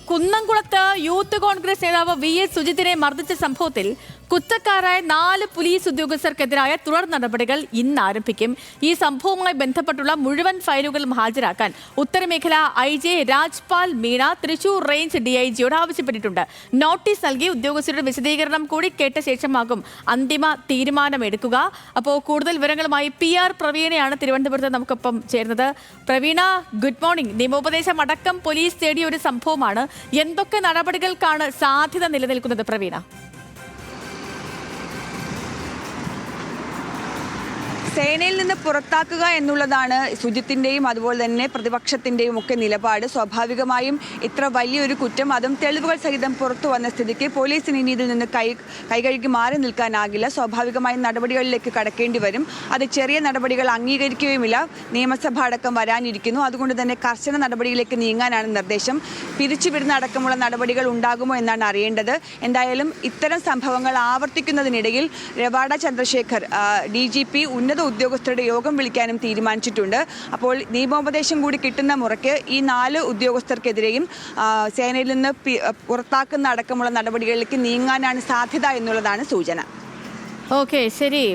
കുന്നംകുളത്ത് യൂത്ത് കോൺഗ്രസ് നേതാവ് VS സുജിത്തിനെ മർദ്ദിച്ച സംഭവത്തിൽ കുറ്റക്കാരായ 4 പോലീസ് ഉദ്യോഗസ്ഥർക്കെതിരായ തുടർ നടപടികൾ ഇന്ന് ആരംഭിക്കും. ഈ സംഭവവുമായി ബന്ധപ്പെട്ടുള്ള മുഴുവൻ ഫയലുകളും ഹാജരാക്കാൻ ഉത്തരമേഖല IG രാജ്പാൽ മീണ തൃശൂർ റേഞ്ച് DIGയോട് ആവശ്യപ്പെട്ടിട്ടുണ്ട്. നോട്ടീസ് നൽകി ഉദ്യോഗസ്ഥരുടെ വിശദീകരണം കൂടി കേട്ട ശേഷമാകും അന്തിമ തീരുമാനമെടുക്കുക. അപ്പോൾ കൂടുതൽ വിവരങ്ങളുമായി PR പ്രവീണയാണ് തിരുവനന്തപുരത്ത് നമുക്കൊപ്പം ചേർന്നത്. Praveena, good morning. നിയമോപദേശം അടക്കം പോലീസ് തേടിയ ഒരു സംഭവമാണ്. എന്തൊക്കെ നടപടികൾക്കാണ് സാധ്യത നിലനിൽക്കുന്നത് പ്രവീണ? സേനയിൽ നിന്ന് പുറത്താക്കുക എന്നുള്ളതാണ് സുജിത്തിൻ്റെയും അതുപോലെ തന്നെ പ്രതിപക്ഷത്തിൻ്റെയും ഒക്കെ നിലപാട്. സ്വാഭാവികമായും ഇത്ര വലിയൊരു കുറ്റം, അതും തെളിവുകൾ സഹിതം പുറത്തു വന്ന സ്ഥിതിക്ക് പോലീസിന് ഇനി ഇതിൽ നിന്ന് കൈകഴുകി മാറി നിൽക്കാനാകില്ല. സ്വാഭാവികമായും നടപടികളിലേക്ക് കടക്കേണ്ടി വരും. അത് ചെറിയ നടപടികൾ അംഗീകരിക്കുകയുമില്ല. നിയമസഭ അടക്കം വരാനിരിക്കുന്നു. അതുകൊണ്ട് തന്നെ കർശന നടപടിയിലേക്ക് നീങ്ങാനാണ് നിർദ്ദേശം. പിരിച്ചുവിടുന്ന അടക്കമുള്ള നടപടികൾ ഉണ്ടാകുമോ എന്നാണ് അറിയേണ്ടത്. എന്തായാലും ഇത്തരം സംഭവങ്ങൾ ആവർത്തിക്കുന്നതിനിടയിൽ രവാഡ ചന്ദ്രശേഖർ DGP ഉന്നത ഉദ്യോഗസ്ഥരുടെ യോഗം വിളിക്കാനും തീരുമാനിച്ചിട്ടുണ്ട്. അപ്പോൾ നിയമോപദേശം കൂടി കിട്ടുന്ന മുറയ്ക്ക് ഈ 4 ഉദ്യോഗസ്ഥർക്കെതിരെയും സേനയിൽ നിന്ന് പുറത്താക്കുന്ന അടക്കമുള്ള നടപടികളിലേക്ക് നീങ്ങാനാണ് സാധ്യത എന്നുള്ളതാണ് സൂചന. ഓക്കെ, ശരി.